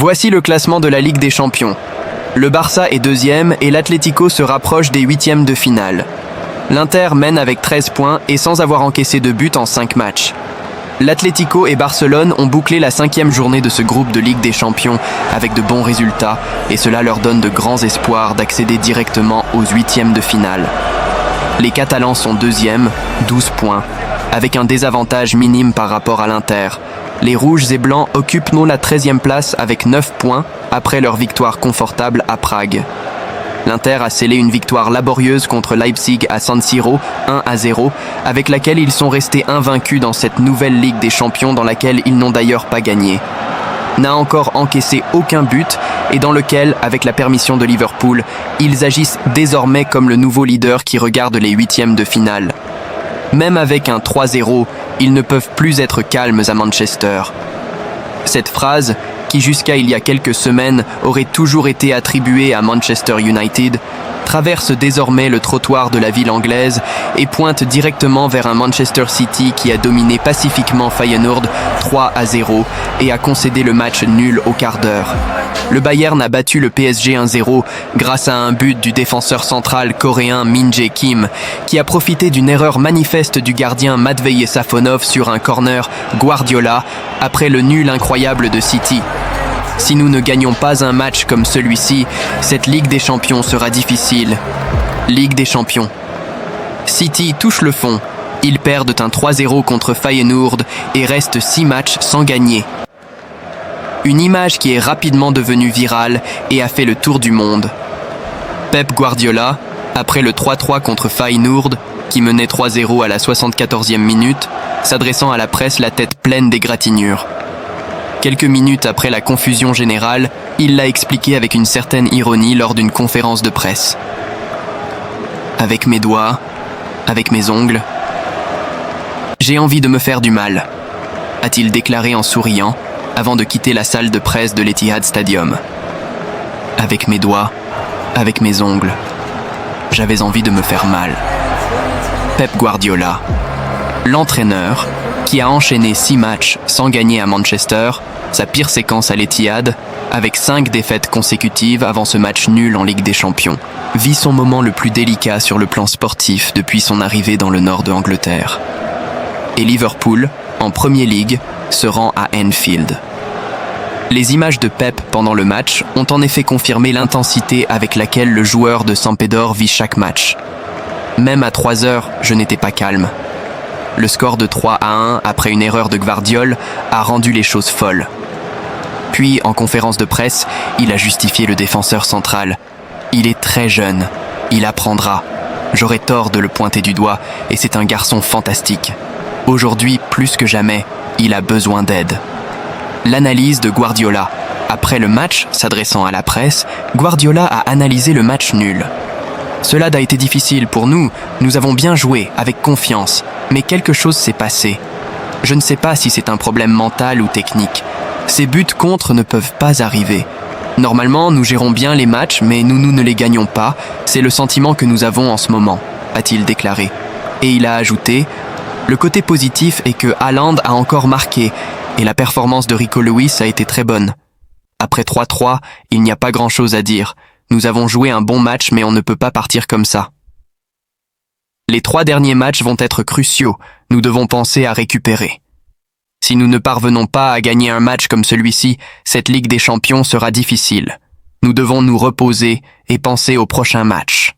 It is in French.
Voici le classement de la Ligue des Champions. Le Barça est deuxième et l'Atlético se rapproche des huitièmes de finale. L'Inter mène avec 13 points et sans avoir encaissé de but en 5 matchs. L'Atlético et Barcelone ont bouclé la 5e journée de ce groupe de Ligue des Champions avec de bons résultats et cela leur donne de grands espoirs d'accéder directement aux huitièmes de finale. Les Catalans sont deuxièmes, 12 points, avec un désavantage minime par rapport à l'Inter. Les Rouges et Blancs occupent la 13e place avec 9 points après leur victoire confortable à Prague. L'Inter a scellé une victoire laborieuse contre Leipzig à San Siro, 1-0, avec laquelle ils sont restés invaincus dans cette nouvelle Ligue des Champions dans laquelle ils n'ont d'ailleurs pas gagné. N'a encore encaissé aucun but et dans lequel, avec la permission de Liverpool, ils agissent désormais comme le nouveau leader qui regarde les huitièmes de finale. Même avec un 3-0, ils ne peuvent plus être calmes à Manchester. Cette phrase, qui jusqu'à il y a quelques semaines aurait toujours été attribuée à Manchester United, traverse désormais le trottoir de la ville anglaise et pointe directement vers un Manchester City qui a dominé pacifiquement Feyenoord 3-0 et a concédé le match nul au quart d'heure. Le Bayern a battu le PSG 1-0 grâce à un but du défenseur central coréen Min Jae Kim qui a profité d'une erreur manifeste du gardien Matvei Safonov sur un corner Guardiola après le nul incroyable de City. Si nous ne gagnons pas un match comme celui-ci, cette Ligue des Champions sera difficile. Ligue des Champions. City touche le fond. Ils perdent un 3-0 contre Feyenoord et restent 6 matchs sans gagner. Une image qui est rapidement devenue virale et a fait le tour du monde. Pep Guardiola, après le 3-3 contre Feyenoord, qui menait 3-0 à la 74e minute, s'adressant à la presse la tête pleine d'égratignures. Quelques minutes après la confusion générale, il l'a expliqué avec une certaine ironie lors d'une conférence de presse. Avec mes doigts, avec mes ongles, j'ai envie de me faire du mal, a-t-il déclaré en souriant avant de quitter la salle de presse de l'Etihad Stadium. Avec mes doigts, avec mes ongles, j'avais envie de me faire mal. Pep Guardiola, l'entraîneur, qui a enchaîné 6 matchs sans gagner à Manchester, sa pire séquence à l'Etihad, avec 5 défaites consécutives avant ce match nul en Ligue des Champions, vit son moment le plus délicat sur le plan sportif depuis son arrivée dans le nord de Angleterre. Et Liverpool, en Premier League, se rend à Anfield. Les images de Pep pendant le match ont en effet confirmé l'intensité avec laquelle le joueur de Sampdoria vit chaque match. Même à 3 heures, je n'étais pas calme. Le score de 3-1 après une erreur de Gvardiol a rendu les choses folles. Puis, en conférence de presse, il a justifié le défenseur central. Il est très jeune, il apprendra. J'aurais tort de le pointer du doigt et c'est un garçon fantastique. Aujourd'hui, plus que jamais, il a besoin d'aide. L'analyse de Guardiola. Après le match, s'adressant à la presse, Guardiola a analysé le match nul. Cela a été difficile pour nous, nous avons bien joué, avec confiance, mais quelque chose s'est passé. Je ne sais pas si c'est un problème mental ou technique. Ces buts contre ne peuvent pas arriver. Normalement, nous gérons bien les matchs, mais nous ne les gagnons pas, c'est le sentiment que nous avons en ce moment, a-t-il déclaré. Et il a ajouté, le côté positif est que Haaland a encore marqué, et la performance de Rico Lewis a été très bonne. Après 3-3, il n'y a pas grand-chose à dire. Nous avons joué un bon match, mais on ne peut pas partir comme ça. Les 3 derniers matchs vont être cruciaux. Nous devons penser à récupérer. Si nous ne parvenons pas à gagner un match comme celui-ci, cette Ligue des Champions sera difficile. Nous devons nous reposer et penser au prochain match.